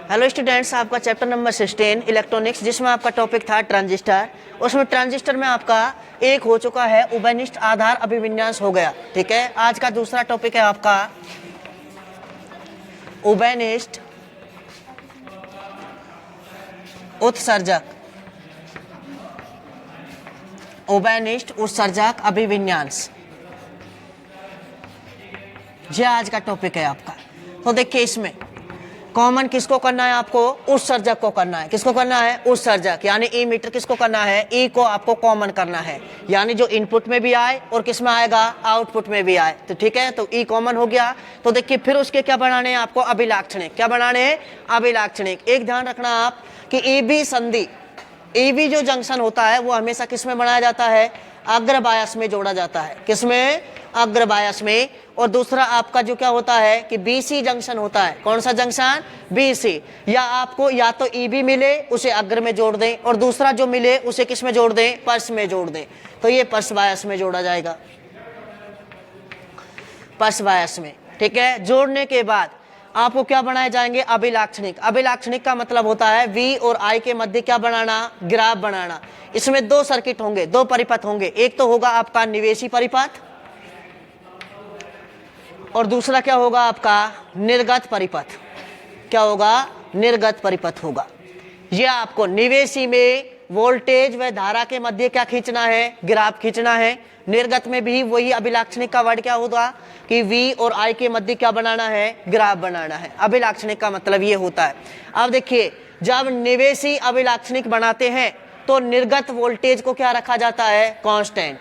Hello students, आपका chapter number 16 electronics, जिसमें आपका टॉपिक था ट्रांजिस्टर। उसमें ट्रांजिस्टर में आपका एक हो चुका है, उभयनिष्ठ आधार अभिविन्यास हो गया। ठीक है, आज का दूसरा टॉपिक है आपका उभयनिष्ठ उत्सर्जक, उभयनिष्ठ उत्सर्जक अभिविन्यास। यह आज का टॉपिक है आपका। तो देखिए, इसमें कॉमन किसको करना है? आपको उत्सर्जक को करना है। किसको करना है? उत्सर्जक, यानी ई मीटर किसको करना है? ई को आपको कॉमन करना है, यानी जो इनपुट में भी आए और किस में आएगा? आउटपुट में भी आए। तो ठीक है, तो ई कॉमन हो गया। तो देखिए, फिर उसके क्या बनाने हैं आपको? अभिलाक्षणिक। क्या बनाने हैं? अभिलाक्षणिक। एक ध्यान रखना आप कि ई बी संधि, ई बी जो जंक्शन होता है वो हमेशा किस में बनाया जाता है? अग्र बायस में जोड़ा जाता है। किसमें? अग्र बायस में। और दूसरा आपका जो क्या होता है कि बीसी जंक्शन होता है। कौन सा जंक्शन? बीसी। या आपको या तो ईबी मिले उसे अग्र में जोड़ दें, और दूसरा जो मिले उसे किस में जोड़ दें? पर्स में जोड़ दें। तो ये पर्स बायस में जोड़ा जाएगा, पर्स बायस में। ठीक है, जोड़ने के बाद आपको क्या बनाए जाएंगे? अभिलाक्षणिक। अभिलाक्षणिक का मतलब होता है V और I के मध्य क्या बनाना? ग्राफ बनाना। इसमें दो सर्किट होंगे, दो परिपथ होंगे। एक तो होगा आपका निवेशी परिपथ और दूसरा क्या होगा आपका? निर्गत परिपथ। क्या होगा? निर्गत परिपथ होगा। यह आपको निवेशी में वोल्टेज व धारा के मध्य क्या खींचना है? ग्राफ खींचना है। निर्गत में भी वही अभिलाक्षणिक का वर्ड क्या होगा कि V और I के मध्य क्या बनाना है? ग्राफ बनाना है। अभिलाक्षणिक का मतलब ये होता है। अब देखिए, जब निवेशी अभिलाक्षणिक बनाते हैं तो निर्गत वोल्टेज को क्या रखा जाता है? कांस्टेंट।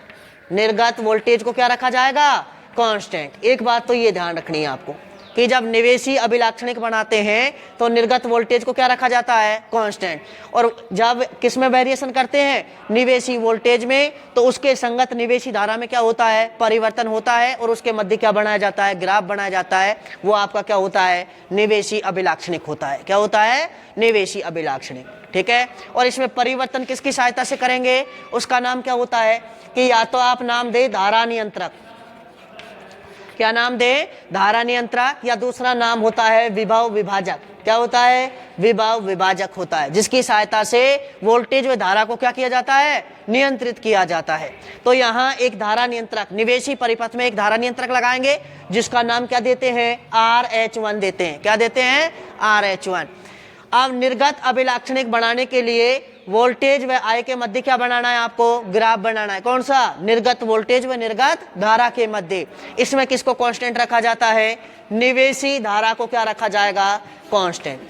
निर्गत वोल्टेज को क्या रखा जाएगा? कांस्टेंट। एक बात तो ये ध्यान रखनी है आपको कि जब निवेशी अभिलाक्षणिक बनाते हैं तो निर्गत वोल्टेज को क्या रखा जाता है? कांस्टेंट। और जब किस में वेरिएशन करते हैं? निवेशी वोल्टेज में, तो उसके संगत निवेशी धारा में क्या होता है? परिवर्तन होता है, और उसके मध्य क्या बनाया जाता है? ग्राफ बनाया जाता है। वो आपका क्या होता है? निवेशी अभिलाक्षणिक होता है। क्या होता है? निवेशी अभिलाक्षणिक। ठीक है, और इसमें परिवर्तन किसकी सहायता से करेंगे? उसका नाम क्या होता है कि या तो आप नाम दे धारा नियंत्रक। क्या नाम दे? धारा नियंत्रक। या दूसरा नाम होता है विभव विभाजक। क्या होता है? विभव विभाजक होता है, जिसकी सहायता से वोल्टेज व धारा को क्या किया जाता है? नियंत्रित किया जाता है। तो यहाँ एक धारा नियंत्रक, निवेशी परिपथ में एक धारा नियंत्रक लगाएंगे, जिसका नाम क्या देते हैं? RH1 देते हैं। क्या देते हैं? RH1। अब निर्गत अभिलाक्षणिक बनाने के लिए वोल्टेज व I के मध्य क्या बनाना है? आपको ग्राफ बनाना है। कौन सा? निर्गत वोल्टेज व निर्गत धारा के मध्य। इसमें किसको कांस्टेंट रखा जाता है? निवेशी धारा को क्या रखा जाएगा? कांस्टेंट।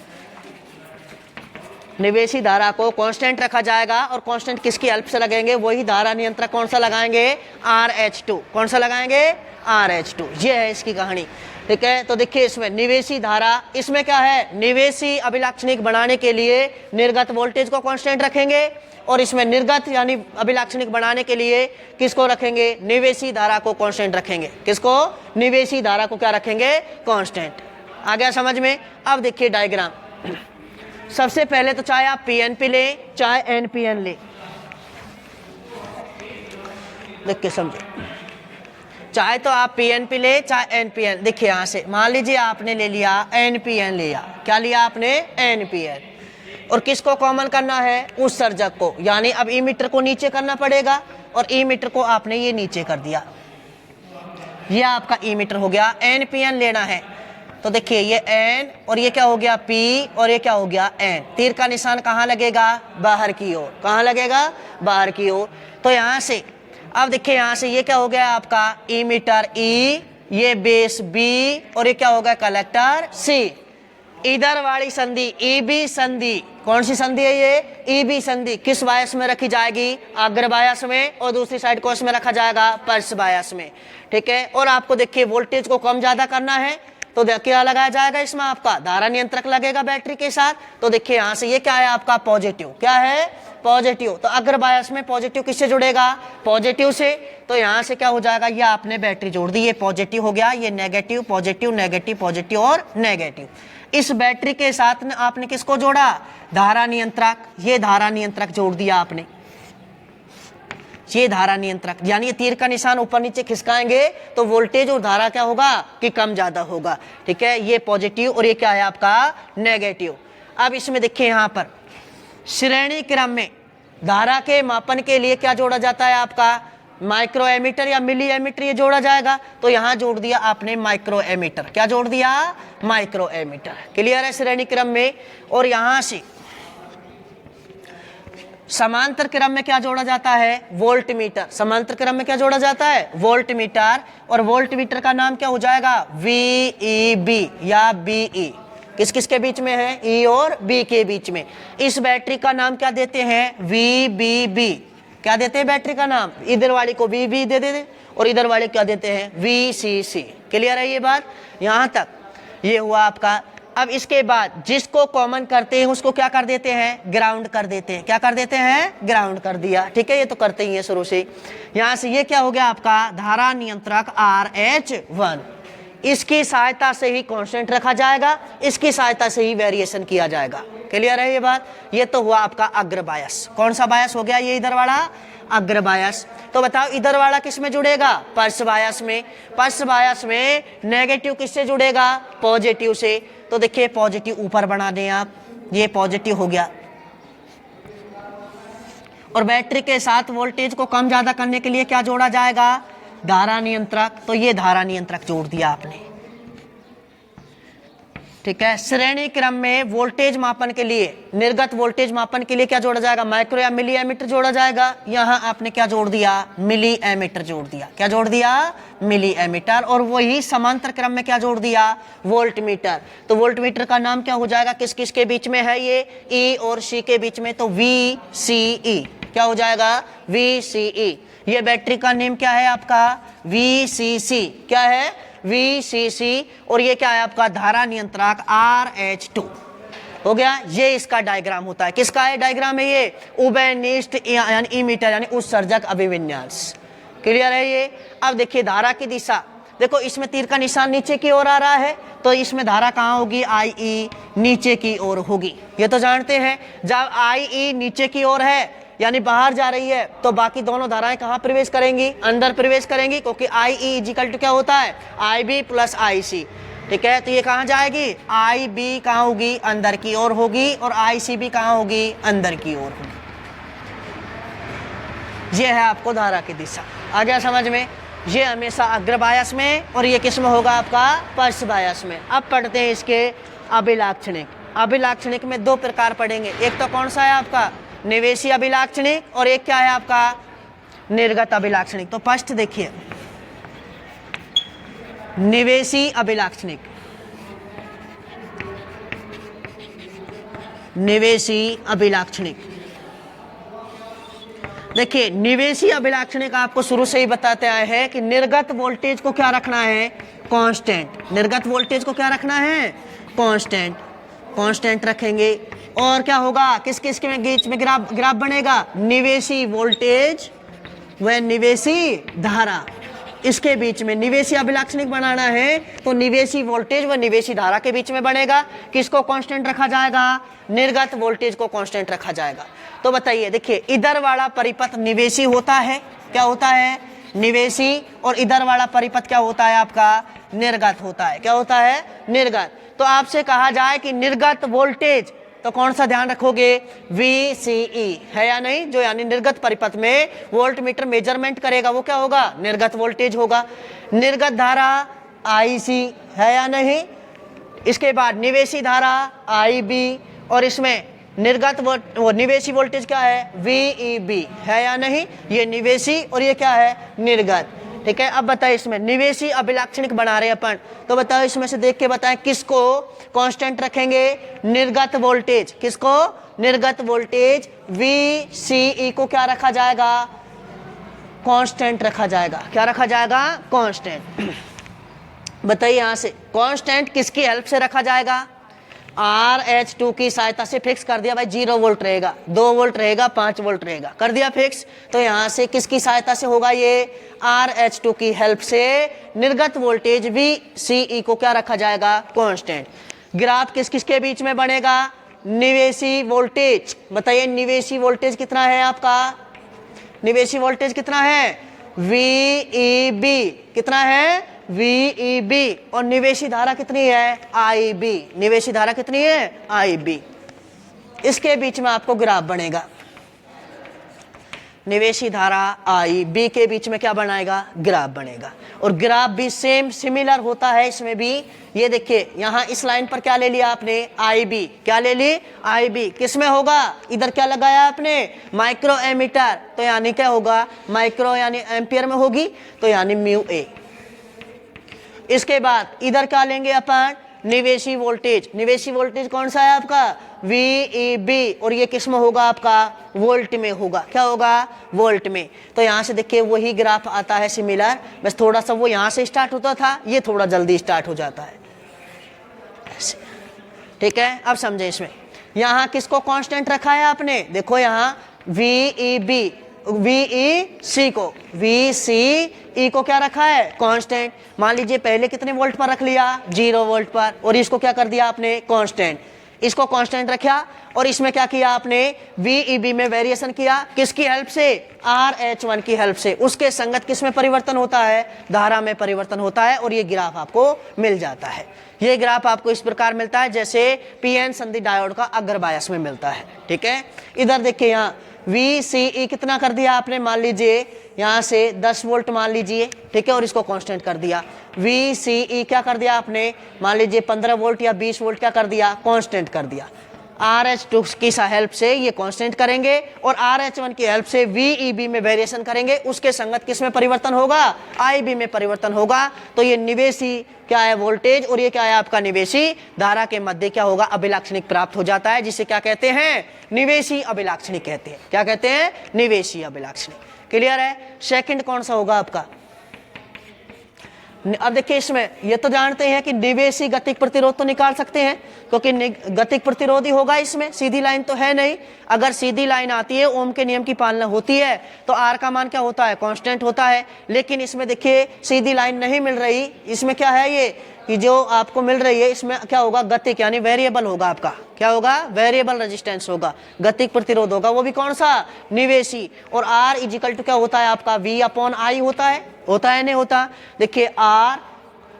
निवेशी धारा को कांस्टेंट रखा जाएगा। और कांस्टेंट किसकी हेल्प से लगेंगे? वही धारा नियंत्रक। कौन सा लगाएंगे? RH2। कौन सा लगाएंगे? RH2। ये है इसकी कहानी। ठीक है, तो देखिए, इसमें निवेशी धारा, इसमें क्या है? निवेशी अभिलाक्षणिक बनाने के लिए निर्गत वोल्टेज को कांस्टेंट रखेंगे, और इसमें निर्गत यानी अभिलाक्षणिक बनाने के लिए किसको रखेंगे? निवेशी धारा को कांस्टेंट रखेंगे। किसको? निवेशी धारा को क्या रखेंगे? कांस्टेंट। आ गया समझ में? अब देखिए डायग्राम। सबसे पहले तो चाहे आप PNP ले चाहे NPN ले, देख के समझो। चाहे तो आप PNP ले चाहे NPN। देखिए, यहां से मान लीजिए आपने ले लिया NPN लिया। क्या लिया आपने? NPN। और किसको कॉमन करना है? उत्सर्जक को। यानी अब ई मीटर को नीचे करना पड़ेगा, और ई मीटर को आपने ये नीचे कर दिया। ये आपका ई मीटर हो गया। NPN लेना है तो देखिए, ये N और ये क्या हो गया? P और ये क्या हो गया? N। तीर का निशान कहाँ लगेगा? बाहर की ओर। कहाँ लगेगा? बाहर की ओर। तो यहाँ से अब देखिए, यहाँ से ये क्या हो गया आपका? ई मीटर E, ये बेस B, और ये क्या हो गया? Collector C। इधर वाली संधि EB संधि, कौन सी संधि है ये? EB संधि। किस बायस में रखी जाएगी? अग्र बायस में। और दूसरी साइड को इसमें रखा जाएगा? पर्स बायस में। ठीक है, और आपको देखिए वोल्टेज को कम ज्यादा करना है तो क्या लगाया जाएगा? इसमें आपका धारा नियंत्रक लगेगा बैटरी के साथ। तो देखिए, यहाँ से ये क्या है आपका? पॉजिटिव। क्या है? पॉजिटिव। तो अग्र बायस में पॉजिटिव किससे जुड़ेगा? पॉजिटिव से। तो यहाँ से क्या हो जाएगा? ये आपने बैटरी जोड़ दी, ये पॉजिटिव हो गया, ये नेगेटिव, पॉजिटिव, नेगेटिव, पॉजिटिव और नेगेटिव। इस बैटरी के साथ आपने किसको जोड़ा? धारा नियंत्रक। ये धारा नियंत्रक जोड़ दिया आपने। ये धारा नियंत्रक, यानी ये तीर का निशान ऊपर नीचे खिसकाएंगे तो वोल्टेज और धारा क्या होगा कि कम ज्यादा होगा। ठीक है, ये पॉजिटिव और ये क्या है आपका नेगेटिव। अब इसमें देखिए यहाँ पर श्रेणी क्रम में धारा के मापन के लिए क्या जोड़ा जाता है आपका, माइक्रो एमीटर या मिली एमीटर, ये जोड़ा जाएगा। तो यहां जोड़ दिया आपने माइक्रो एमीटर। क्या जोड़ दिया, माइक्रो एमीटर। क्लियर है, श्रेणी क्रम में। और यहां से समांतर क्रम में क्या जोड़ा जाता है, वोल्ट मीटर। समांतर क्रम में क्या जोड़ा जाता है, वोल्ट मीटर। और वोल्ट मीटर का नाम क्या हो जाएगा, VEB या BE। किस किस के बीच में है, E और B के बीच में। इस बैटरी का नाम क्या देते हैं, VBB। क्या देते हैं बैटरी का नाम, इधर वाली को VB दे देते और इधर वाले क्या देते हैं, VCC। क्लियर है ये बात, यहां तक ये हुआ आपका। अब इसके बाद जिसको कॉमन करते हैं उसको क्या कर देते हैं, ग्राउंड कर देते हैं। क्या कर देते हैं, ग्राउंड कर दिया। ठीक है, ये तो करते ही है शुरू से। यहां से ये क्या हो गया आपका, धारा नियंत्रक RH1। इसकी सहायता से ही कांस्टेंट रखा जाएगा, इसकी सहायता से ही वेरिएशन किया जाएगा। क्लियर है ये बात। ये तो हुआ आपका अग्र बायस। कौन सा बायस हो गया, ये इधर वाला अग्र बायस। तो बताओ इधर वाला किस में जुड़ेगा, पल्स बायस में। पल्स बायस में नेगेटिव किससे जुड़ेगा, पॉजिटिव से। तो देखिए पॉजिटिव ऊपर बना दें आप, ये पॉजिटिव हो गया। और बैटरी के साथ वोल्टेज को कम ज्यादा करने के लिए क्या जोड़ा जाएगा, धारा नियंत्रक। तो ये धारा नियंत्रक जोड़ दिया आपने। ठीक है, श्रेणी क्रम में वोल्टेज मापन के लिए, निर्गत वोल्टेज मापन के लिए क्या जोड़ा जाएगा, माइक्रो या मिली एमीटर जोड़ा जाएगा। यहां आपने क्या जोड़ दिया, मिली एमीटर जोड़ दिया। क्या जोड़ दिया, मिली एमीटर। और वही समांतर क्रम में क्या जोड़ दिया, वोल्ट मीटर। तो वोल्ट मीटर का नाम क्या हो जाएगा, किस किस के बीच में है ये, E और C के बीच में। तो VCE। क्या हो जाएगा, VCE। ये बैटरी का नेम क्या है आपका, VCC। क्या है, VCC। और ये क्या है आपका, धारा नियंत्रक RH2 हो गया। ये इसका डायग्राम होता है। किसका है डायग्राम है ये, उभयनिष्ठ यानी इमीटर यानी उत्सर्जक अभिविन्यास। क्लियर है ये। अब देखिए धारा की दिशा, देखो इसमें तीर का निशान नीचे की ओर आ रहा है, तो इसमें धारा कहाँ होगी, IE नीचे की ओर होगी। ये तो जानते हैं, जब IE नीचे की ओर है यानी बाहर जा रही है, तो बाकी दोनों धाराएं कहाँ प्रवेश करेंगी, अंदर प्रवेश करेंगी। क्योंकि IE इक्वल टू क्या होता है, IB प्लस IC। ठीक है, तो ये कहाँ जाएगी, IB कहाँ होगी, अंदर की ओर होगी। और IC भी कहाँ होगी, अंदर की ओर होगी। ये है आपको धारा की दिशा। आ गया समझ में। ये हमेशा अग्र बायस में, और ये किस में होगा आपका, पल्स बायस में। अब पढ़ते हैं इसके अभिलाक्षणिक। अभिलाक्षणिक में दो प्रकार पढ़ेंगे। एक तो कौन सा है आपका, निवेशी अभिलाक्षणिक, और एक क्या है आपका, निर्गत अभिलाक्षणिक। तो फर्स्ट देखिए निवेशी अभिलाक्षणिक। निवेशी अभिलाक्षणिक, देखिए निवेशी अभिलाक्षणिक आपको शुरू से ही बताते आए हैं कि निर्गत वोल्टेज को क्या रखना है, कांस्टेंट। निर्गत वोल्टेज को क्या रखना है, कांस्टेंट। कांस्टेंट रखेंगे। और क्या होगा, किस किस के बीच में ग्राफ बनेगा, निवेशी वोल्टेज व निवेशी धारा। इसके बीच में निवेशी अभिलाक्षणिक बनाना है, तो निवेशी वोल्टेज व निवेशी धारा के बीच में बनेगा। किसको कांस्टेंट रखा जाएगा, निर्गत वोल्टेज को कांस्टेंट रखा जाएगा। तो बताइए, देखिए इधर वाला परिपथ निवेशी होता है, क्या होता है, निवेशी। और इधर वाला परिपथ क्या होता है आपका, निर्गत होता है। क्या होता है, निर्गत। तो आपसे कहा जाए कि निर्गत वोल्टेज, तो कौन सा ध्यान रखोगे, VCE है या नहीं, जो यानी निर्गत परिपथ में वोल्ट मीटर मेजरमेंट करेगा वो क्या होगा, निर्गत वोल्टेज होगा। निर्गत धारा IC है या नहीं। इसके बाद निवेशी धारा IB, और इसमें निर्गत निवेशी वोल्टेज क्या है, VEB है या नहीं। ये निवेशी और ये क्या है, निर्गत। ठीक है, अब बताइए इसमें निवेशी अभिलाक्षणिक बना रहे अपन, तो बताओ इसमें से देख के बताएं किसको कांस्टेंट रखेंगे, निर्गत वोल्टेज। किसको, निर्गत वोल्टेज VCE को क्या रखा जाएगा, कांस्टेंट रखा जाएगा। क्या रखा जाएगा, कांस्टेंट। बताइए यहां से कांस्टेंट किसकी हेल्प से रखा जाएगा, RH2 की सहायता से फिक्स कर दिया भाई। 0 वोल्ट रहेगा, 2 वोल्ट रहेगा, 5 वोल्ट रहेगा, कर दिया फिक्स। तो यहां से किसकी सहायता से होगा, ये RH2 की हेल्प से निर्गत वोल्टेज VCE को क्या रखा जाएगा, कांस्टेंट। ग्राफ किस किस के बीच में बनेगा, निवेशी वोल्टेज। बताइए निवेशी वोल्टेज कितना है आपका, निवेशी वोल्टेज कितना है, VEB। कितना है, VEB। और निवेशी धारा कितनी है, IB। निवेशी धारा कितनी है, IB। इसके बीच में आपको ग्राफ बनेगा। निवेशी धारा आई बी के बीच में क्या बनाएगा, ग्राफ बनेगा। और ग्राफ भी सेम सिमिलर होता है इसमें भी। ये देखिए यहाँ इस लाइन पर क्या ले लिया आपने, आई बी, क्या ले ली, आई बी। किस में होगा, इधर क्या लगाया आपने, माइक्रो एमीटर, तो यानी क्या होगा, माइक्रो यानी एम्पियर में होगी, तो यानी म्यू ए। इसके बाद इधर क्या लेंगे अपन, निवेशी वोल्टेज। निवेशी वोल्टेज कौन सा है आपका, VEB, और ये किस में होगा आपका, वोल्ट में होगा। क्या होगा, वोल्ट में। तो यहाँ से देखिए वही ग्राफ आता है सिमिलर, बस थोड़ा सा वो यहाँ से स्टार्ट होता था, ये थोड़ा जल्दी स्टार्ट हो जाता है। ठीक है, अब समझे इसमें। यहाँ किसको कांस्टेंट रखा है आपने, देखो यहाँ VEB, VEC को, VCE को क्या रखा है, कांस्टेंट। मान लीजिए पहले कितने वोल्ट पर रख लिया, 0 वोल्ट पर, और इसको क्या कर दिया आपने, कांस्टेंट। इसको कांस्टेंट रखा और इसमें क्या किया आपने, VEB में वेरिएशन किया, किसकी हेल्प से, RH1 की हेल्प से। उसके संगत किस में परिवर्तन होता है, धारा में परिवर्तन होता है, और ये ग्राफ आपको मिल जाता है। ये ग्राफ आपको इस प्रकार मिलता है जैसे PN संधि डायोड का अग्र बायस में मिलता है। ठीक है, इधर देखिए यहाँ VCE कितना कर दिया आपने, मान लीजिए यहाँ से 10 वोल्ट मान लीजिए, ठीक है, और इसको कांस्टेंट कर दिया। VCE क्या कर दिया आपने, मान लीजिए 15 वोल्ट या 20 वोल्ट क्या कर दिया, कांस्टेंट कर दिया। RH2 की हेल्प से ये कांस्टेंट करेंगे और RH1 की हेल्प से VEB में वेरिएशन करेंगे, उसके संगत किस में परिवर्तन होगा, IB में परिवर्तन होगा। तो ये निवेशी क्या है, वोल्टेज, और ये क्या है आपका, निवेशी धारा के मध्य क्या होगा, अभिलाक्षणिक प्राप्त हो जाता है, जिसे क्या कहते हैं, निवेशी अभिलाक्षणिक कहते हैं। क्या कहते हैं, निवेशी अभिलाक्षणिक। क्लियर है। सेकंड कौन सा होगा आपका, अब देखिए इसमें ये तो जानते हैं कि निवेशी गतिक प्रतिरोध तो निकाल सकते हैं, क्योंकि गतिक प्रतिरोध ही होगा इसमें, सीधी लाइन तो है नहीं। अगर सीधी लाइन आती है, ओम के नियम की पालना होती है, तो आर का मान क्या होता है, कांस्टेंट होता है। लेकिन इसमें देखिए सीधी लाइन नहीं मिल रही, इसमें क्या है ये कि जो आपको मिल रही है इसमें क्या होगा, गतिक यानी वेरिएबल होगा आपका, क्या होगा, वेरिएबल रेजिस्टेंस होगा, गतिक प्रतिरोध होगा, वो भी कौन सा, निवेशी। और आर इजिकल टू क्या होता है आपका, V/I होता है नहीं होता। देखिए आर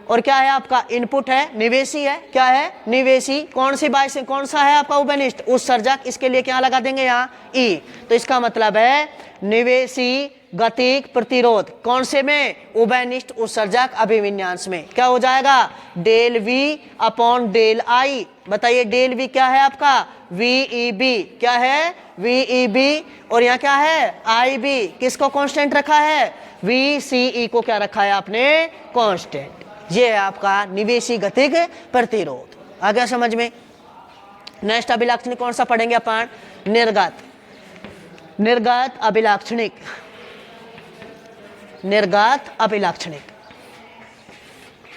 और क्या है आपका, इनपुट है, निवेशी है, क्या है, निवेशी। कौन सी बाई से, कौन सा है आपका उभयनिष्ठ उत्सर्जक, इसके लिए क्या लगा देंगे यहाँ ई। तो इसका मतलब है निवेशी गतिक प्रतिरोध कौन से में, उभयनिष्ठ उत्सर्जक अभिविन्यास में। क्या हो जाएगा, डेल V/डेल I। बताइए डेल V क्या है आपका, VEB, क्या है, VEB, और यहाँ क्या है, IB। किसको कांस्टेंट रखा है, VCE को क्या रखा है आपने, कांस्टेंट। ये है आपका निवेशी गतिक प्रतिरोध। आ गया समझ में। नेक्स्ट अभिलाक्षणिक कौन सा पढ़ेंगे अपन, निर्गत अभिलाक्षणिक। निर्गत अभिलाक्षणिक,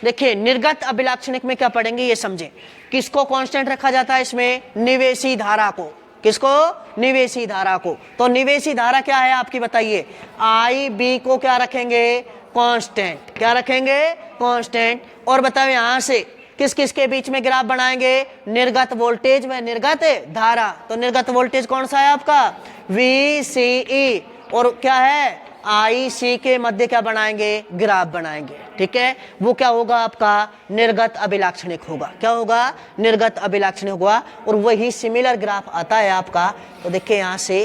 देखिए निर्गत अभिलाक्षणिक में क्या पढ़ेंगे ये समझें। किसको कांस्टेंट रखा जाता है इसमें, निवेशी धारा को। किसको, निवेशी धारा को। तो निवेशी धारा क्या है आपकी, बताइए। IB को क्या रखेंगे, कांस्टेंट। क्या रखेंगे, कांस्टेंट। और बताओ यहां से किस किस के बीच में ग्राफ बनाएंगे, निर्गत वोल्टेज व निर्गत धारा। तो निर्गत वोल्टेज कौन सा है आपका, VCE, और क्या है, IC के मध्य क्या बनाएंगे, ग्राफ बनाएंगे। ठीक है, वो क्या होगा आपका, निर्गत अभिलाक्षणिक होगा। क्या होगा, निर्गत अभिलाक्षणिक होगा। और वही सिमिलर ग्राफ आता है आपका। तो देखिए यहां से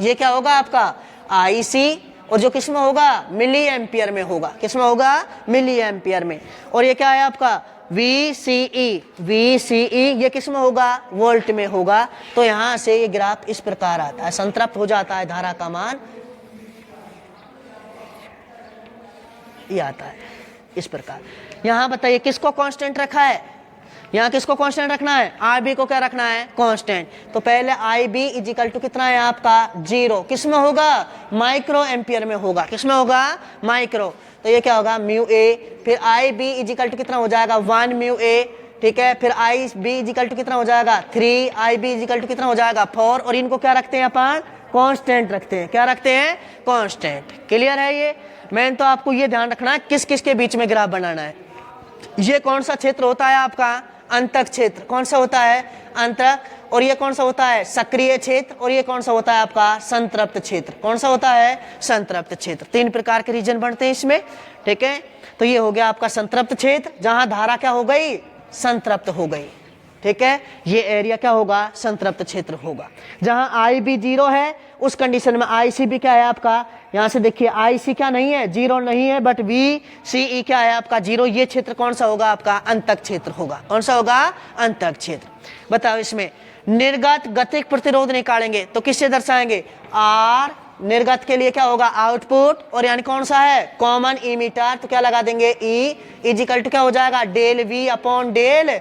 ये क्या होगा आपका, IC, और जो किसमें होगा, मिली एम्पियर में होगा। किसमें होगा, मिली एम्पियर में। और ये क्या है आपका, VCE, ये किसमें होगा, वोल्ट में होगा। तो यहां से ये ग्राफ इस प्रकार आता है, संतृप्त हो जाता है, धारा का मान ये आता है इस प्रकार। यहां बताइए किसको कांस्टेंट रखा है, यहाँ किसको कांस्टेंट रखना है, IB को क्या रखना है, कांस्टेंट। तो पहले IB इजिकल टू कितना है आपका, 0। किसमें होगा, माइक्रो एम्पियर में होगा। किसमें होगा, माइक्रो। तो ये क्या होगा, म्यू ए। फिर IB इजिकल टू कितना हो जाएगा, 1 म्यू ए। ठीक है, फिर IB इजिकल टू कितना हो जाएगा, 3। IB इजिकल टू कितना हो जाएगा, 4। और इनको क्या रखते हैं अपन, कांस्टेंट रखते हैं। क्या रखते हैं, कांस्टेंट। क्लियर है ये। मैंने तो आपको ये ध्यान रखना है किस किस के बीच में ग्राफ बनाना है। ये कौन सा क्षेत्र होता है आपका, अंतक क्षेत्र। कौन सा होता है, अंतक। और ये कौन सा होता है, सक्रिय क्षेत्र। और ये कौन सा होता है आपका, संतृप्त क्षेत्र। कौन सा होता है, संतृप्त क्षेत्र। 3 प्रकार के रीजन बनते हैं इसमें। ठीक है, तो ये हो गया आपका संतृप्त क्षेत्र, जहां धारा क्या हो गई, संतृप्त हो गई। ठीक है, ये एरिया क्या होगा, संतृप्त क्षेत्र होगा। जहां आई बी 0 है उस कंडीशन में आई सी भी क्या है आपका, यहां से देखिए आई सी क्या नहीं है, 0 नहीं है, बट वी सी ई क्या है आपका 0। ये क्षेत्र कौन सा होगा आपका, अंतक क्षेत्र होगा। कौन सा होगा, अंतक क्षेत्र। बताओ इसमें निर्गत गतिक प्रतिरोध निकालेंगे तो किससे दर्शाएंगे, आर, निर्गत के लिए क्या होगा आउटपुट, और यानी कौन सा है कॉमन इमीटर, तो क्या लगा देंगे ई इजिकल टू क्या हो जाएगा del V upon del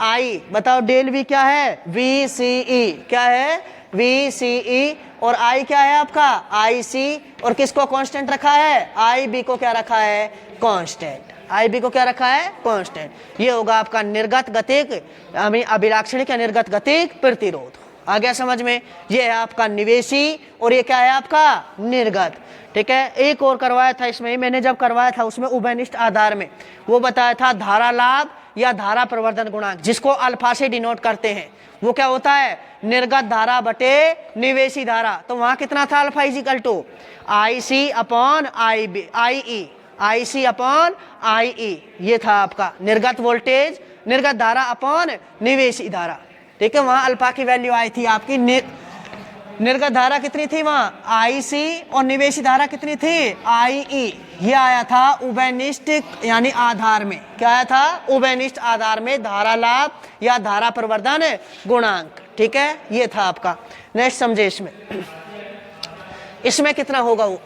I. बताओ डेल वी क्या है, वी सी ई, क्या है वी सी ई, और आई क्या है आपका आई सी, और किसको कांस्टेंट रखा है, आई बी को क्या रखा है कांस्टेंट, आई बी को क्या रखा है कांस्टेंट। ये होगा आपका निर्गत गतिक अभिलाक्षणिक या निर्गत गतिक प्रतिरोध। आ गया समझ में, ये है आपका निवेशी और ये क्या है आपका निर्गत। ठीक है, एक और करवाया था इसमें, मैंने जब करवाया था उसमें उभयनिष्ठ आधार में वो बताया था धारा लाभ या धारा प्रवर्धन गुणांक, जिसको अल्फा से डिनोट करते हैं, वो क्या होता है निर्गत धारा बटे निवेशी धारा। तो वहां कितना था alpha is equal to I C upon I B, I E, I C upon I E, ये था आपका निर्गत वोल्टेज, निर्गत धारा अपॉन निवेशी धारा। ठीक है, वहां अल्फा की वैल्यू आई थी आपकी, निर्गत धारा कितनी थी वहां आई सी, और निवेशी धारा कितनी थी आई ई। ये आया था उभयनिष्ठ यानी आधार में, क्या आया था उभयनिष्ठ आधार में धारा लाभ या धारा प्रवर्धन गुणांक। ठीक है, ये था आपका। नेक्स्ट समझे इसमें, इसमें कितना होगा वो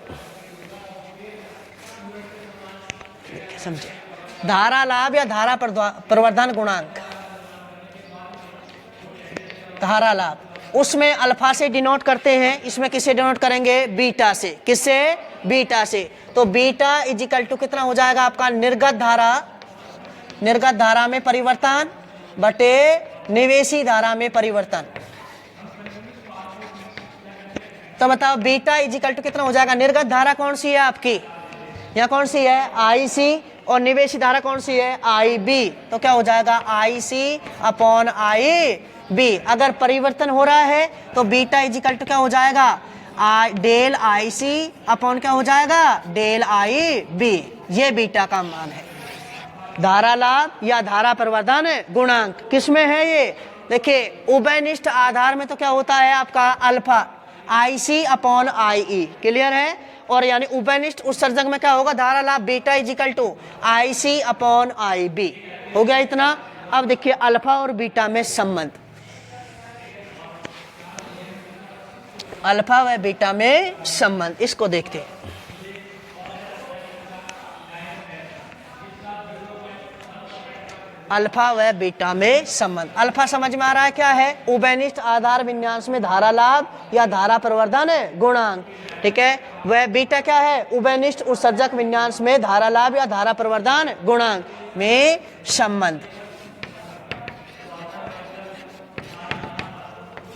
समझे, धारा लाभ या धारा प्रवर्धन गुणांक, धारा लाभ उसमें अल्फा से डिनोट करते हैं, इसमें किससे डिनोट करेंगे बीटा से, किससे बीटा से। तो बीटा इजिकल टू कितना हो जाएगा आपका निर्गत धारा, निर्गत धारा में परिवर्तन बटे निवेशी धारा में परिवर्तन। तो बताओ बीटा इजिकल टू कितना हो जाएगा, निर्गत धारा कौन सी है आपकी, यहाँ कौन सी है आई सी, और निवेशी धारा कौन सी है आई बी, तो क्या हो जाएगा आई सी अपॉन आई बी। अगर परिवर्तन हो रहा है तो बीटा इजिकल टू क्या हो जाएगा डेल आई सी अपॉन क्या हो जाएगा डेल आई बी। ये बीटा का मान है। धारा लाभ या धारा प्रवर्धन गुणांक किसमें है ये, देखिए उभयनिष्ठ आधार में तो क्या होता है आपका alpha I C upon I E, clear है। और यानी उभयनिष्ठ उत्सर्जक में क्या होगा धारा लाभ beta is equal to I C upon I B. हो गया इतना। अब देखिए अल्फा और बीटा में संबंध, अल्फा व बीटा में संबंध, इसको देखते हैं। अल्फा व बीटा में संबंध, अल्फा समझ में आ रहा है क्या है, उभयनिष्ठ आधार विन्यास में धारा लाभ या धारा प्रवर्धन गुणांक। ठीक है, वह बीटा क्या है, उभयनिष्ठ उत्सर्जक विन्यास में धारा लाभ या धारा प्रवर्धन गुणांक में संबंध।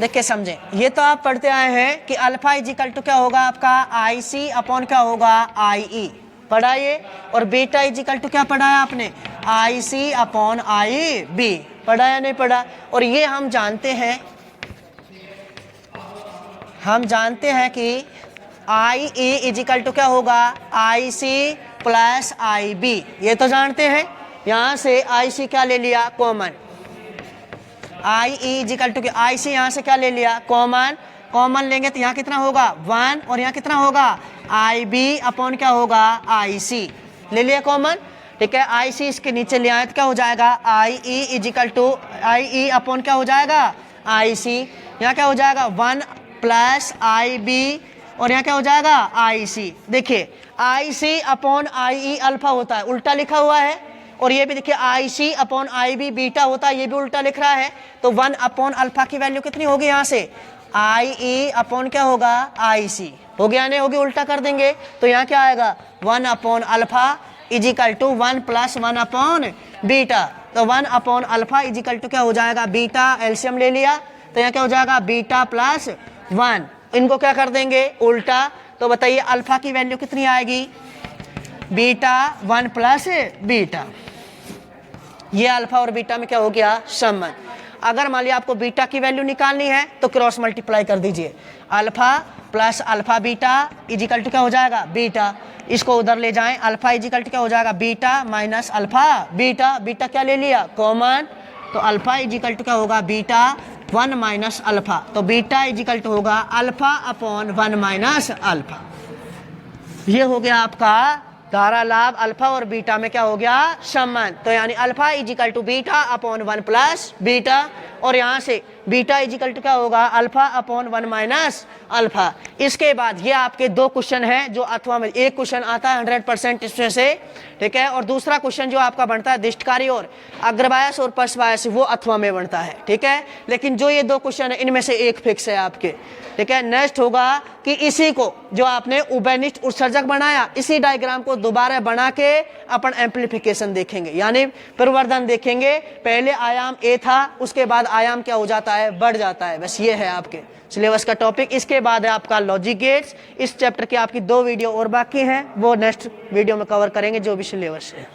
देखिए समझे, ये तो आप पढ़ते आए हैं कि अल्फा इजिकल टू क्या होगा आपका आई सी अपॉन क्या होगा आई ई, पढ़ा ये। और बीटा इजिकल टू क्या पढ़ा है आपने, आई सी अपॉन आई बी, पढ़ा या नहीं पढ़ा। और ये हम जानते हैं कि आई ई इजिकल टू क्या होगा आई सी प्लस आई बी, ये तो जानते हैं। यहां से आई सी क्या ले लिया common, I E equal to I C यहाँ से क्या ले लिया कॉमन, कॉमन लेंगे तो यहाँ कितना होगा 1, और यहाँ कितना होगा आई बी अपॉन क्या होगा आई सी, ले लिया कॉमन। ठीक है, आई सी इसके नीचे ले आए तो क्या हो जाएगा I E equal to I E upon क्या हो जाएगा आई सी, यहाँ क्या हो जाएगा 1 प्लस आई बी, और यहाँ क्या हो जाएगा आई सी। देखिए आई C upon I E alpha होता है, उल्टा लिखा हुआ है, और ये भी देखिए आई C upon I B beta होता है, ये भी उल्टा लिख रहा है। तो 1 अपॉन अल्फा की वैल्यू कितनी होगी यहाँ से आई ई अपॉन क्या होगा आई सी, हो गया नहीं होगी, उल्टा कर देंगे तो यहाँ क्या आएगा 1 upon alpha is equal to 1 plus 1 upon beta. तो 1 अपॉन अल्फा इजिकल टू क्या हो जाएगा बीटा, एलसीएम ले लिया तो यहाँ क्या हो जाएगा बीटा प्लस 1, इनको क्या कर देंगे उल्टा। तो बताइए अल्फा की वैल्यू कितनी आएगी बीटा 1 प्लस बीटा। ये अल्फा और बीटा में क्या हो गया संबंध। अगर मान लिया आपको बीटा की वैल्यू निकालनी है तो क्रॉस मल्टीप्लाई कर दीजिए, alpha plus alpha beta is equal to क्या हो जाएगा बीटा, इसको उधर ले जाएं, अल्फा इजिकल टू क्या हो जाएगा beta minus alpha beta, beta क्या ले लिया कॉमन, तो अल्फा इजिकल टू क्या होगा, बीटा 1 माइनस अल्फा। तो बीटा इजिकल टू होगा अल्फा अपॉन 1 माइनस अल्फा। ये हो गया आपका धारा लाभ अल्फा और बीटा में क्या हो गया, संबंध। तो यानी alpha is equal to beta upon 1 plus beta, और यहाँ से बीटा इजिकल टू क्या होगा, अल्फा अपॉन 1 माइनस अल्फा। इसके बाद ये आपके दो क्वेश्चन हैं जो अथवा में, एक क्वेश्चन आता है 100% इसमें से, ठीक है, और दूसरा क्वेश्चन जो आपका बनता है दिष्टकारी और अग्रबायस और पश्चबायस, वो अथवा में बनता है, ठीक है। लेकिन जो ये दो क्वेश्चन है इनमें से एक फिक्स है आपके, ठीक है। नेक्स्ट होगा कि इसी को जो आपने उभयनिष्ठ उत्सर्जक बनाया, इसी डायग्राम को दोबारा बना के अपन एम्प्लीफिकेशन देखेंगे, यानी प्रवर्धन देखेंगे। पहले आयाम ए था, उसके बाद आयाम क्या हो जाता है, बढ़ जाता है। बस ये है आपके सिलेबस का टॉपिक। इसके बाद है आपका लॉजिक गेट्स। इस चैप्टर की आपकी 2 वीडियो और बाकी हैं, वो नेक्स्ट वीडियो में कवर करेंगे जो भी सिलेबस है।